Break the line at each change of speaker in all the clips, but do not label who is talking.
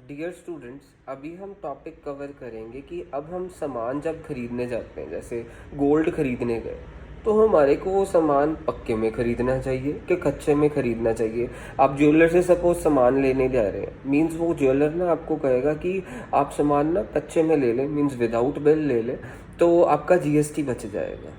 Dear students, अभी हम topic cover करेंगे कि अब हम सामान जब खरीदने जाते हैं, जैसे गोल्ड खरीदने गए, तो हमारे को वो सामान पक्के में खरीदना चाहिए कि कच्चे में खरीदना चाहिए। आप ज्वेलर से सपोज सामान लेने जा रहे हैं, मीन्स वो ज्वेलर ना आपको कहेगा कि आप सामान ना कच्चे में ले लें, मीन्स विदाउट बिल ले लें, तो आपका जीएसटी बच जाएगा।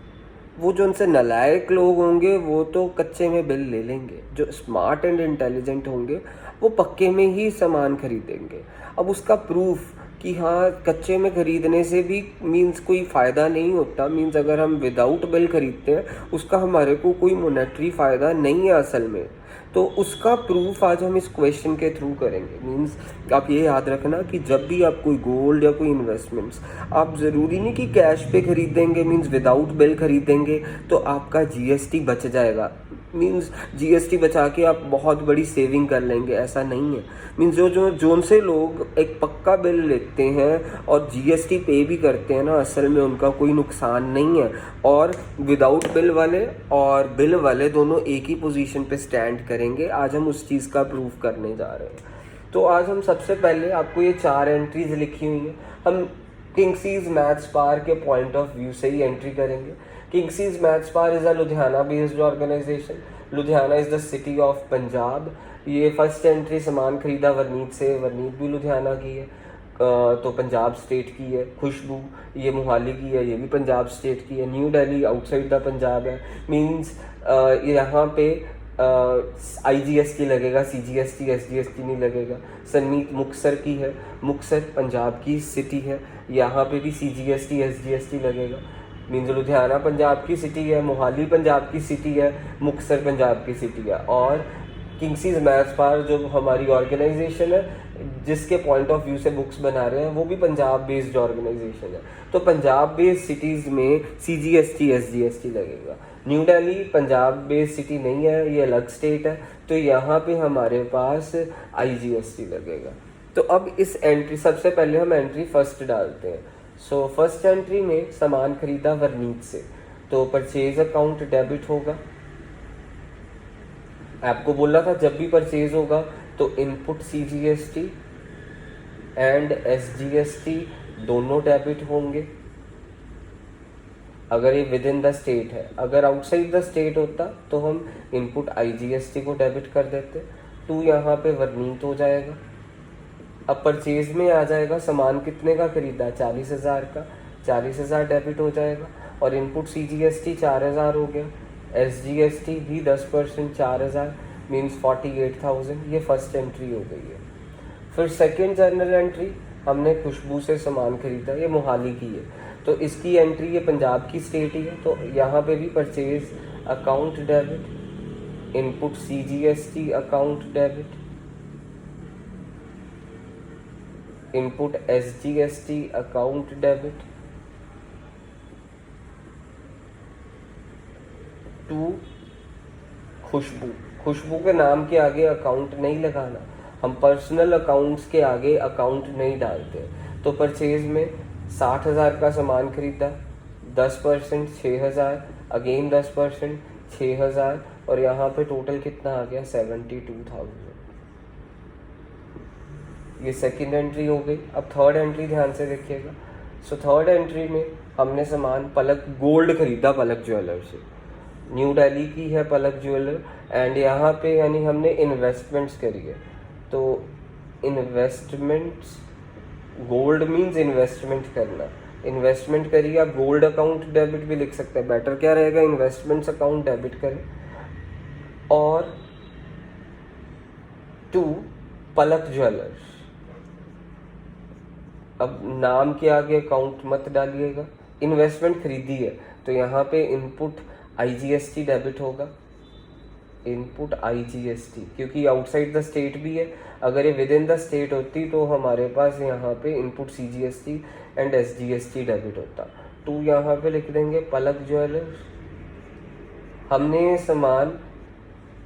वो जो उनसे नालायक लोग होंगे वो तो कच्चे में बिल ले लेंगे, जो स्मार्ट एंड इंटेलिजेंट होंगे वो पक्के में ही सामान खरीदेंगे। अब उसका प्रूफ कि हाँ कच्चे में खरीदने से भी मीन्स कोई फ़ायदा नहीं होता, मीन्स अगर हम विदाउट बिल खरीदते हैं उसका हमारे को कोई मोनेटरी फ़ायदा नहीं है असल में। तो उसका प्रूफ आज हम इस क्वेश्चन के थ्रू करेंगे। मीन्स आप ये याद रखना कि जब भी आप कोई गोल्ड या कोई इन्वेस्टमेंट्स, आप ज़रूरी नहीं कि कैश पे खरीदेंगे, मीन्स विदाउट बिल खरीदेंगे तो आपका जीएसटी बच जाएगा, मीन्स जीएसटी बचा के आप बहुत बड़ी सेविंग कर लेंगे, ऐसा नहीं है। मीन्स जो से लोग एक पक्का बिल लेते हैं और जीएसटी पे भी करते हैं ना, असल में उनका कोई नुकसान नहीं है। और विदाउट बिल वाले और बिल वाले दोनों एक ही पोजीशन पे स्टैंड करेंगे। आज हम उस चीज़ का प्रूफ करने जा रहे हैं। तो आज हम सबसे पहले आपको ये 4 एंट्रीज लिखी हुई हैं, हम किंगसीज मैथ्स पार के पॉइंट ऑफ व्यू से ही एंट्री करेंगे। किंगसीज मैथ्स पार is a Ludhiana based organisation. Ludhiana is the city of Punjab. ये फर्स्ट एंट्री सामान खरीदा वरनीत से, वरनीत भी लुधियाना की है, तो पंजाब स्टेट की है। खुशबू ये मोहाली की है, ये भी पंजाब स्टेट की है। New Delhi outside the Punjab है, मीन्स यहाँ पे IGST लगेगा, CGST SGST नहीं लगेगा। सन्नीत मुक्तसर की है, मुक्तसर पंजाब की सिटी है, यहाँ पे भी CGST SGST लगेगा। मीन्स लुधियाना पंजाब की सिटी है, मोहाली पंजाब की सिटी है, मुक्तसर पंजाब की सिटी है। और किंगसीज मैथ्स पार जो हमारी ऑर्गेनाइजेशन है, जिसके पॉइंट ऑफ व्यू से बुक्स बना रहे हैं, वो भी पंजाब बेस्ड ऑर्गेनाइजेशन है। तो पंजाब बेस्ड सिटीज़ में CGST SGST लगेगा। New Delhi Punjab based city नहीं है, ये अलग स्टेट है, तो यहाँ पे हमारे पास IGST लगेगा। तो अब इस एंट्री, सबसे पहले हम एंट्री फर्स्ट डालते हैं। सो फर्स्ट एंट्री में सामान खरीदा वरनीत से, तो परचेज अकाउंट डेबिट होगा। आपको बोला था जब भी परचेज होगा तो इनपुट CGST एंड SGST दोनों डेबिट होंगे, अगर ये विद इन द स्टेट है। अगर आउटसाइड द स्टेट होता तो हम इनपुट IGST को डेबिट कर देते, तो यहाँ पे वरनीत हो जाएगा। अब परचेज में आ जाएगा, सामान कितने का खरीदा, 40,000 का, 40,000 डेबिट हो जाएगा। और इनपुट CGST 4,000 हो गया, SGST भी 10% 4,000 मीन्स 48,000। ये फर्स्ट एंट्री हो गई है। फिर सेकेंड जर्नल एंट्री, हमने खुशबू से सामान खरीदा, ये मोहाली की है, तो इसकी एंट्री ये पंजाब की स्टेट ही है, तो यहाँ पे भी purchase account debit, input CGST account debit, input SGST account debit to Khushboo. Khushboo के नाम के आगे अकाउंट नहीं लगाना, हम पर्सनल अकाउंट्स के आगे अकाउंट नहीं डालते। तो परचेज में 60,000 का सामान खरीदा, 10% 6,000, अगेन 10% 6,000, और यहाँ पे टोटल कितना आ गया 72,000। ये सेकंड एंट्री हो गई। अब थर्ड एंट्री ध्यान से देखिएगा। सो थर्ड एंट्री में हमने सामान पलक गोल्ड खरीदा, पलक ज्वेलर से, न्यू दिल्ली की है पलक ज्वेलर, एंड यहाँ पे यानी हमने इन्वेस्टमेंट्स करी है। तो इन्वेस्टमेंट्स, गोल्ड मीन्स इन्वेस्टमेंट करना, इन्वेस्टमेंट करिए। आप गोल्ड अकाउंट डेबिट भी लिख सकते हैं, बेटर क्या रहेगा, इन्वेस्टमेंट्स अकाउंट डेबिट करें। और टू पलक ज्वेलर्स, अब नाम के आगे अकाउंट मत डालिएगा, इन्वेस्टमेंट खरीदी है, तो यहाँ पे इनपुट IGST डेबिट होगा, इनपुट IGST, क्योंकि आउटसाइड द स्टेट भी है। अगर ये विद इन द स्टेट होती तो हमारे पास यहाँ पे input CGST and SGST debit होता। तो यहाँ पे लिख देंगे पलक ज्वेलर्स। हमने सामान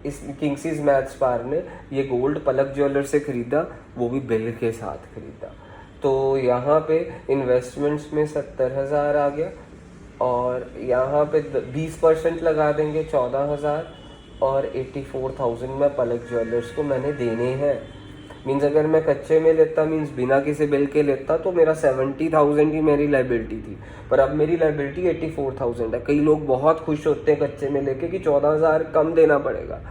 इस किंगसीज मैथ्स पार ने ये गोल्ड पलक ज्वेलर से खरीदा, वो भी बिल के साथ खरीदा। तो यहाँ पे इन्वेस्टमेंट्स में 70,000 आ गया, और यहाँ पे 20% लगा देंगे 14,000, और 84,000 में पलक ज्वेलर्स को मैंने देने हैं। मीन्स अगर मैं कच्चे में लेता, मीन्स बिना किसी बिल के लेता, तो मेरा 70,000 ही मेरी लाइबिलिटी थी, पर अब मेरी लाइबिलिटी 84,000 है। कई लोग बहुत खुश होते हैं कच्चे में लेके कि 14,000 कम देना पड़ेगा।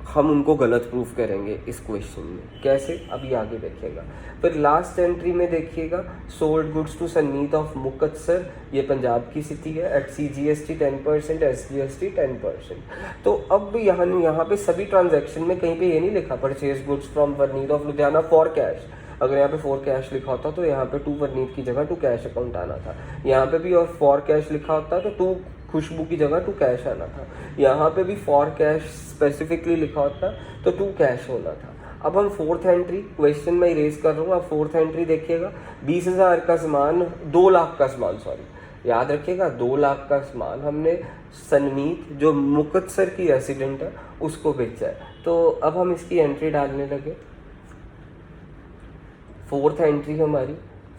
हम उनको गलत प्रूफ करेंगे इस क्वेश्चन में। कैसे, अभी आगे देखिएगा। फिर लास्ट एंट्री में देखिएगा, sold goods to Sanneet of Muktsar, ये पंजाब की सिटी है, एट CGST 10%, SGST 10%। तो अब यहाँ पे सभी ट्रांजैक्शन में कहीं पे ये नहीं लिखा purchase goods from Varneet of Ludhiana for cash. अगर यहाँ पे फॉर कैश लिखा होता तो यहाँ पे टू वरनीत की जगह टू कैश अकाउंट आना था। यहाँ पे भी और फॉर कैश लिखा होता तो टू खुशबू की जगह टू कैश आना था। यहाँ पे भी फॉर कैश स्पेसिफिकली लिखा होता तो टू कैश होना था। अब हम फोर्थ एंट्री, क्वेश्चन में इरेज कर रहा हूँ, अब फोर्थ एंट्री देखिएगा। 20,000 का सामान, 2 लाख का सामान, सॉरी याद रखिएगा, 2 लाख का सामान हमने सन्नीत जो मुक्तसर की रेसिडेंट है उसको बेचा है। तो अब हम इसकी एंट्री डालने लगे। फोर्थ एंट्री हमारी,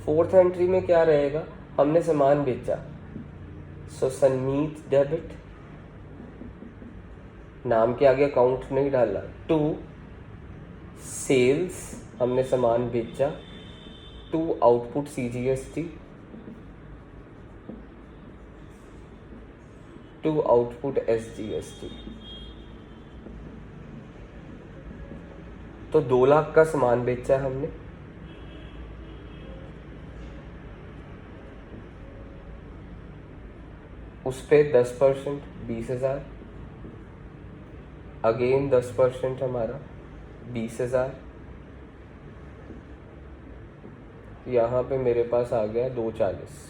फोर्थ एंट्री में क्या रहेगा, हमने सामान बेचा, सो सन्नीत डेबिट, नाम के आगे अकाउंट नहीं डाला, टू सेल्स, हमने सामान बेचा, to output CGST, to output SGST। तो 2 लाख का सामान बेचा हमने, उस पे 10% 20,000, अगेन 10% हमारा 20,000, यहाँ पे मेरे पास आ गया 240।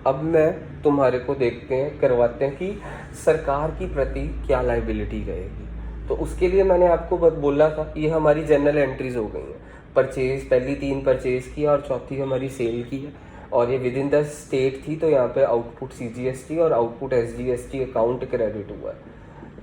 अब मैं तुम्हारे को देखते हैं, करवाते हैं कि सरकार की प्रति क्या लाइबिलिटी रहेगी। तो उसके लिए मैंने आपको बोला था, ये हमारी जनरल एंट्रीज हो गई हैं। परचेज, पहली 3 परचेज की और चौथी हमारी सेल की है, और ये विद इन द स्टेट थी, तो यहाँ पे आउटपुट CGST और आउटपुट SGST अकाउंट क्रेडिट हुआ है।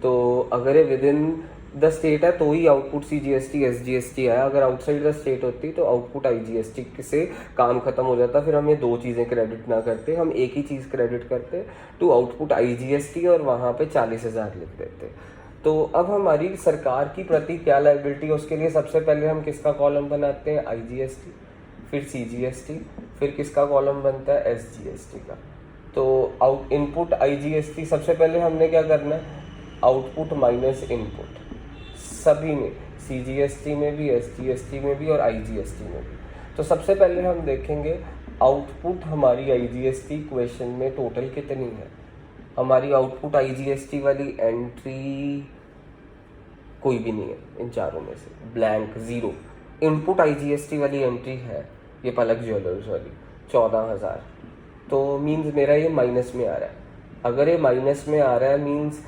तो अगर ये विद इन द स्टेट है तो ही आउटपुट CGST SGST आया, अगर आउटसाइड द स्टेट होती तो आउटपुट IGST से काम खत्म हो जाता। फिर हम ये 2 चीज़ें क्रेडिट ना करते, हम एक ही चीज़ क्रेडिट करते, टू आउटपुट IGST, और वहाँ पे 40,000 लिख देते। तो अब हमारी सरकार की प्रति क्या लाइबिलिटी है, उसके लिए सबसे पहले हम किसका कॉलम बनाते हैं, IGST, फिर CGST, फिर किसका कॉलम बनता है, SGST का। तो इनपुट IGST, सबसे पहले हमने क्या करना है, आउटपुट माइनस इनपुट, सभी में, CGST में भी, SGST में भी और IGST में भी। तो सबसे पहले हम देखेंगे आउटपुट हमारी IGST क्वेश्चन में टोटल कितनी है। हमारी आउटपुट IGST वाली एंट्री कोई भी नहीं है इन चारों में से, ब्लैंक, 0। इनपुट IGST वाली एंट्री है ये पलक ज्वेलर्स वाली, 14,000। तो मीन्स मेरा ये माइनस में आ रहा है। अगर ये माइनस में आ रहा है मीन्स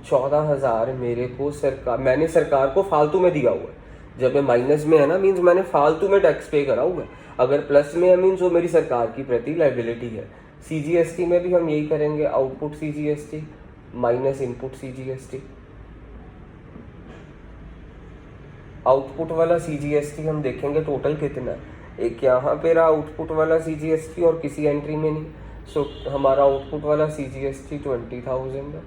14,000 मेरे को मैंने सरकार को फालतू में दिया हुआ है। जब ये माइनस में है ना, मीन्स मैंने फालतू में टैक्स पे करा हुआ है। अगर प्लस में है मीन्स वो मेरी सरकार की प्रति लाइबिलिटी है। CGST में भी हम यही करेंगे, output CGST minus input CGST। Output वाला CGST हम देखेंगे टोटल कितना है। एक यहाँ पे रहा आउटपुट वाला CGST और किसी एंट्री में नहीं, सो हमारा आउटपुट वाला CGST 20,000 है।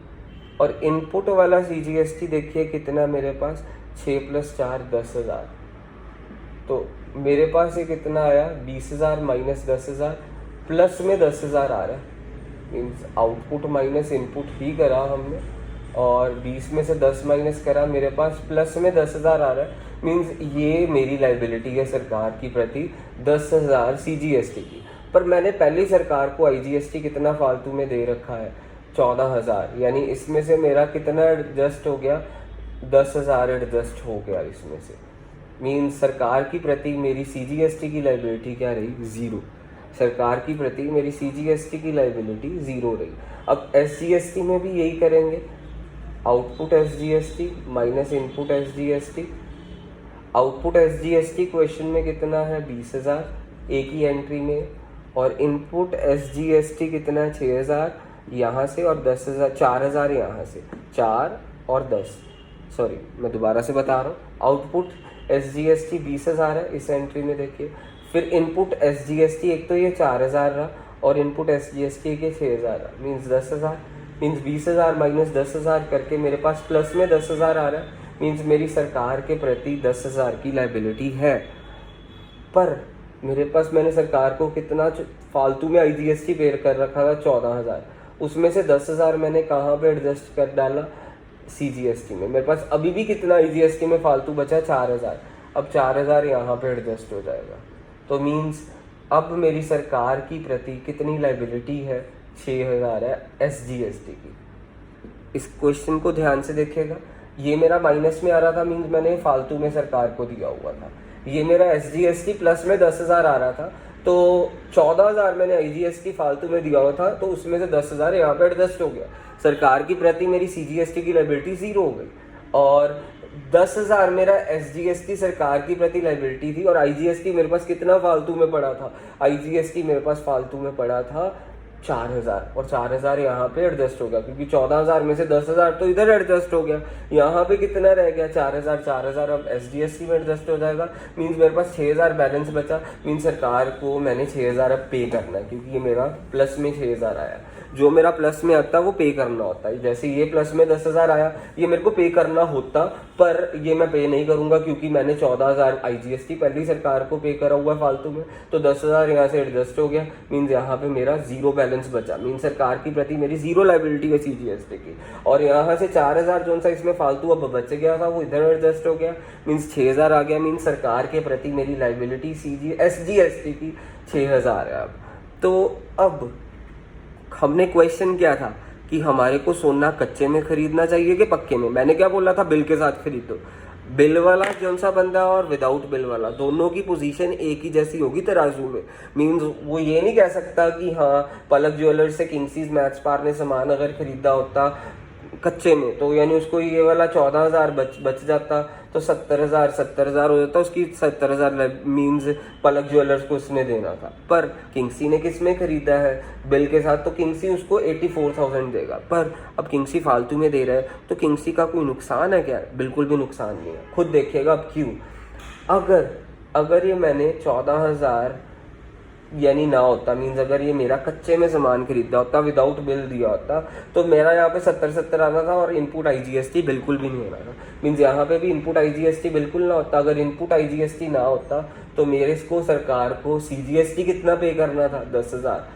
और इनपुट वाला CGST देखिए कितना मेरे पास, 6 + 4 10,000। तो मेरे पास ये कितना आया, 20,000 माइनस 10,000, प्लस में 10,000 आ रहा है। मीन्स आउटपुट माइनस इनपुट ही करा हमने, और 20 में से 10 माइनस करा, मेरे पास प्लस में 10,000 आ रहा है। मीन्स ये मेरी लाइबिलिटी है सरकार की प्रति 10,000 CGST की। पर मैंने पहले सरकार को IGST कितना फालतू में दे रखा है, 14,000, यानी इसमें से मेरा कितना एडजस्ट हो गया, 10,000 एडजस्ट हो गया इसमें से। मीन्स सरकार की प्रति मेरी CGST की लाइबिलिटी क्या रही, 0। सरकार की प्रति मेरी CGST की लाइबिलिटी 0 रही। अब SGST में भी यही करेंगे, output SGST minus input SGST। Output SGST question में कितना है, 20,000 एक ही एंट्री में, और इनपुट SGST कितना है, 6,000 यहाँ से और 10,000, 4,000 यहाँ से, 4 और 10, सॉरी मैं दोबारा से बता रहा हूँ। आउटपुट SGST 20,000 है इस एंट्री में देखिए। फिर इनपुट SGST एक तो ये 4,000 रहा, और इनपुट SGST के 6,000 रहा, मीन्स 10,000। मीन्स 20,000 माइनस 10,000 करके मेरे पास प्लस में 10,000 आ रहा है। मीन्स मेरी सरकार के प्रति 10,000 की लाइबिलिटी है। पर मेरे पास मैंने सरकार को कितना फालतू में IGST पे कर रखा था 14,000, उसमें से 10,000 मैंने कहाँ पे एडजस्ट कर डाला, CGST में। मेरे पास अभी भी कितना IGST में फालतू बचा, 4,000। अब 4,000 यहाँ पे एडजस्ट हो जाएगा। तो मीन्स अब मेरी सरकार की प्रति कितनी लाइबिलिटी है, 6,000 है SGST की। इस क्वेश्चन को ध्यान से देखिएगा, ये मेरा माइनस में आ रहा था, मीन्स मैंने फालतू में सरकार को दिया हुआ था। ये मेरा SGST प्लस में 10,000 आ रहा था, तो 14,000 मैंने IGST फालतू में दिया हुआ था, तो उसमें से 10,000 यहाँ पे एडजस्ट हो गया। सरकार की प्रति मेरी CGST की लाइबिलिटी 0 हो गई, और 10,000 मेरा SGST सरकार की प्रति लाइबिलिटी थी, और IGST मेरे पास कितना फालतू में पड़ा था, IGST मेरे पास फालतू में पड़ा था 4,000, और 4,000 यहाँ पे एडजस्ट हो गया, क्योंकि 14,000 में से 10,000 तो इधर एडजस्ट हो गया। यहाँ पे कितना रह गया, 4,000 अब SGST में एडजस्ट हो जाएगा। मीन्स मेरे पास 6,000 बैलेंस बचा। मीन्स सरकार को मैंने 6,000 अब पे करना है, क्योंकि ये मेरा प्लस में 6,000 आया। जो मेरा प्लस में आता है वो पे करना होता है। जैसे ये प्लस में 10,000 आया, ये मेरे को पे करना होता, पर ये मैं पे नहीं करूंगा, क्योंकि मैंने 14,000 IGST पहले ही सरकार को पे करा हुआ फालतू में, तो 10,000 यहाँ से एडजस्ट हो गया। मीन्स यहाँ पे मेरा 0 बैलेंस बचा। मीन्स सरकार की प्रति मेरी 0 लाइबिलिटी है CGST की, और यहाँ से 4,000 जो सा इसमें फालतू अब बच गया था वो इधर एडजस्ट हो गया। मीन्स 6,000 आ गया। मीन्स सरकार के प्रति मेरी लाइबिलिटी SGST की 6,000 है अब। तो अब हमने क्वेश्चन क्या था कि हमारे को सोना कच्चे में खरीदना चाहिए कि पक्के में। मैंने क्या बोला था, बिल के साथ खरीदो। बिल वाला जौन सा बंदा और विदाउट बिल वाला, दोनों की पोजीशन एक ही जैसी होगी तराजू में। मीन्स वो ये नहीं कह सकता कि हाँ पलक ज्वेलर्स से किंगसीज मैच पार ने सामान अगर खरीदा होता कच्चे में, तो यानी उसको ये वाला 14,000 बच जाता, तो 70,000 हो जाता, उसकी 70,000 मीन्स पलक ज्वेलर्स को उसने देना था। पर किंगसी ने किस में खरीदा है, बिल के साथ, तो किंगसी उसको 84,000 देगा। पर अब किंगसी फालतू में दे रहा है, तो किंगसी का कोई नुकसान है क्या? बिल्कुल भी नुकसान नहीं है। खुद देखिएगा अब क्यों। अगर ये मैंने 14,000 यानी ना होता, मीन्स अगर ये मेरा कच्चे में सामान खरीदा होता, विदाउट बिल दिया होता, तो मेरा यहाँ पे 70 आना था, और इनपुट IGST बिल्कुल भी नहीं होना था। मीन्स यहाँ पे भी इनपुट IGST बिल्कुल ना होता। अगर इनपुट IGST ना होता तो मेरे को सरकार को CGST कितना पे करना था, 10,000।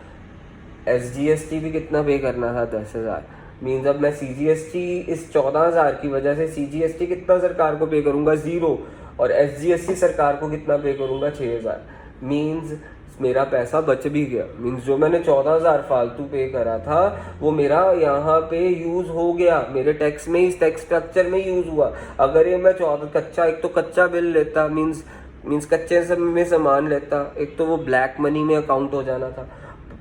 SGST भी कितना पे करना था, 10,000। मीन्स अब मैं CGST इस 14,000 की वजह से CGST कितना सरकार को पे करूंगा, 0, और SGST सरकार को कितना पे करूंगा, 6,000। मीन्स मेरा पैसा बच भी गया। मीन्स जो मैंने 14,000 फालतू पे करा था वो मेरा यहाँ पे यूज हो गया, मेरे टैक्स में, इस टैक्स स्ट्रक्चर में यूज हुआ। अगर ये मैं एक तो कच्चा बिल लेता, मीन्स कच्चे में सामान लेता, एक तो वो ब्लैक मनी में अकाउंट हो जाना था।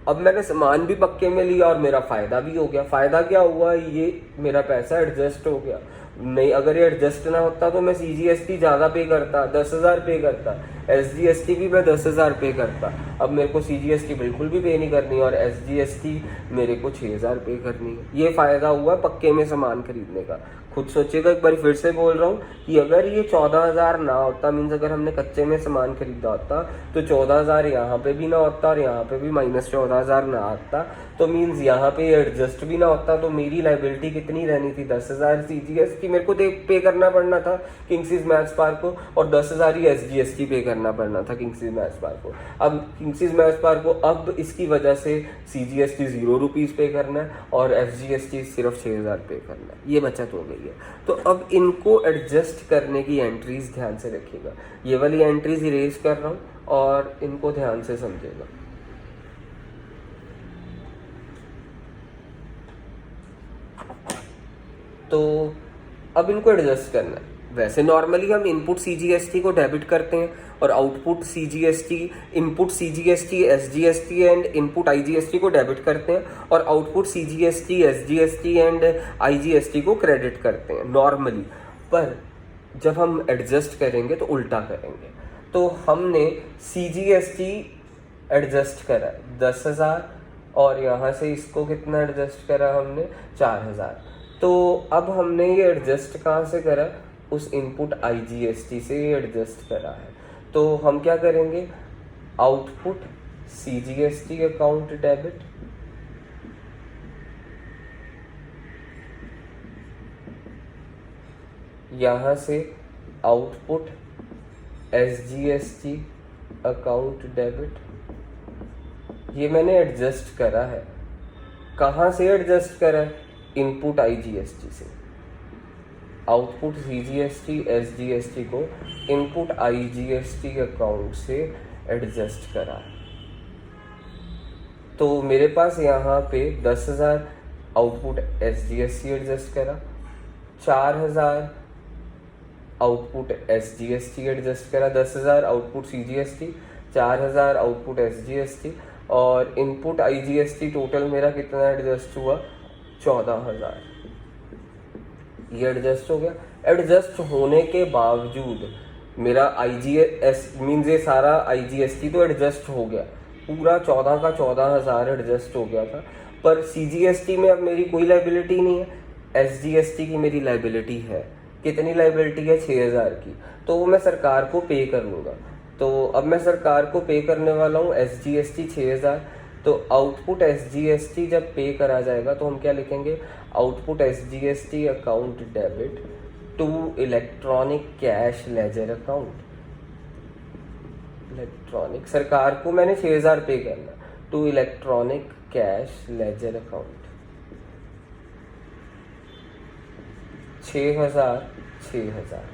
अब मैंने सामान भी पक्के में लिया और मेरा फायदा भी हो गया। फायदा क्या हुआ, ये मेरा पैसा एडजस्ट हो गया। नहीं, अगर ये एडजस्ट ना होता तो मैं CGST ज़्यादा पे करता, 10,000 पे करता, SGST भी मैं 10,000 पे करता। अब मेरे को CGST बिल्कुल भी पे नहीं करनी, और SGST मेरे को 6,000 पे करनी है। ये फ़ायदा हुआ पक्के में सामान खरीदने का। खुद सोचिएगा, एक बार फिर से बोल रहा हूँ कि अगर ये 14,000 ना होता, मीन्स अगर हमने कच्चे में सामान खरीदा होता, तो 14,000 यहाँ पे भी ना होता, और यहाँ पे भी -14,000 ना आता, तो मीन्स यहाँ पे एडजस्ट भी ना होता, तो मेरी लाइबिलिटी कितनी रहनी थी, 10,000 CGST मेरे को पे करना पड़ना था किंगसीज मैच पार को, और 10,000 ही SGST पे करना पड़ना था किंगसीज मैच पार को। अब किंगसीज मैच पार को अब इसकी वजह से CGST 0 रुपीज़ पे करना है, और SGST सिर्फ 6,000 पे करना है। ये बचत हो गई है। तो अब इनको एडजस्ट करने की एंट्रीज ध्यान से रखिएगा। ये वाली एंट्रीज इरेज कर रहा हूँ, और इनको ध्यान से समझिएगा। तो अब इनको एडजस्ट करना है। वैसे नॉर्मली हम इनपुट CGST को डेबिट करते हैं, और output CGST, input CGST, SGST and input IGST को डेबिट करते हैं, और output CGST, SGST and IGST को क्रेडिट करते हैं नॉर्मली। पर जब हम एडजस्ट करेंगे तो उल्टा करेंगे। तो हमने CGST एडजस्ट करा 10,000, और यहाँ से इसको कितना एडजस्ट करा हमने, 4,000। तो अब हमने ये एडजस्ट कहाँ से करा, उस इनपुट IGST से एडजस्ट करा है। तो हम क्या करेंगे, आउटपुट CGST अकाउंट डेबिट, यहाँ से आउटपुट SGST अकाउंट डेबिट, ये मैंने एडजस्ट करा है। कहाँ से एडजस्ट करा है? इनपुट IGST से। आउटपुट CGST SGST को इनपुट IGST अकाउंट से एडजस्ट करा है। तो मेरे पास यहाँ पे 10,000 आउटपुट SGST एडजस्ट करा, 4,000 आउटपुट SGST एडजस्ट करा, 10,000 आउटपुट CGST, 4,000 आउटपुट SGST और इनपुट IGST टोटल मेरा कितना एडजस्ट हुआ? 14,000। ये एडजस्ट हो गया। एडजस्ट होने के बावजूद मेरा IGST मीन्स ये सारा IGST तो एडजस्ट हो गया, पूरा 14 का 14,000 एडजस्ट हो गया था। पर CGST में अब मेरी कोई लाइबिलिटी नहीं है, SGST की मेरी लाइबिलिटी है। कितनी लाइबिलिटी है? 6,000 की। तो वो मैं सरकार को पे कर लूँगा। तो अब मैं सरकार को पे करने वाला हूँ SGST 6,000। तो आउटपुट SGST जब पे करा जाएगा तो हम क्या लिखेंगे? Output SGST account debit to electronic cash ledger account. Electronic, सरकार को मैंने 6,000 पे करना, to electronic cash ledger account. 6,000 6,000।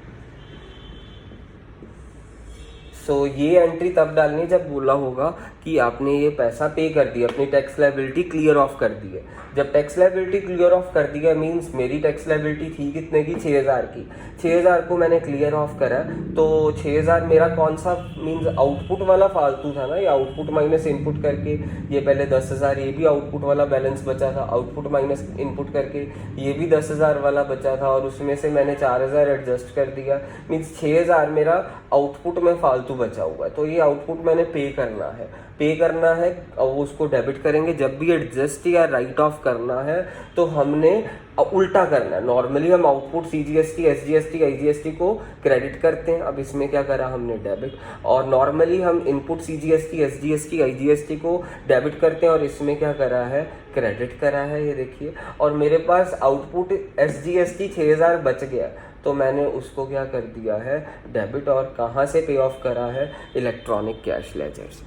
So ये एंट्री तब डालनी जब बोला होगा कि आपने ये पैसा पे कर दिया, अपनी टैक्स लायबिलिटी क्लियर ऑफ कर दी है। जब टैक्स लायबिलिटी क्लियर ऑफ कर दी है मींस मेरी टैक्स लायबिलिटी थी कितने की? 6,000 की। 6,000 को मैंने क्लियर ऑफ करा, तो 6,000 मेरा कौन सा मींस आउटपुट वाला फालतू था ना, ये आउटपुट माइनस इनपुट करके ये पहले 10,000 ये भी आउटपुट वाला बैलेंस बचा था, आउटपुट माइनस इनपुट करके ये भी 10,000 वाला बचा था और उसमें से मैंने 4,000 एडजस्ट कर दिया। मीन्स 6,000 मेरा आउटपुट में फालतू बचा हुआ है। तो ये आउटपुट मैंने पे करना है और उसको डेबिट करेंगे। जब भी एडजस्ट या राइट ऑफ करना है तो हमने उल्टा करना है। नॉर्मली हम आउटपुट CGST SGST IGST को क्रेडिट करते हैं, अब इसमें क्या करा हमने? डेबिट। और नॉर्मली हम इनपुट CGST SGST IGST को डेबिट करते हैं और इसमें क्या करा है? क्रेडिट करा है, ये देखिए। और मेरे पास आउटपुट SGST 6,000 बच गया तो मैंने उसको क्या कर दिया है? डेबिट। और कहाँ से पे ऑफ करा है? इलेक्ट्रॉनिक कैश लेजर से।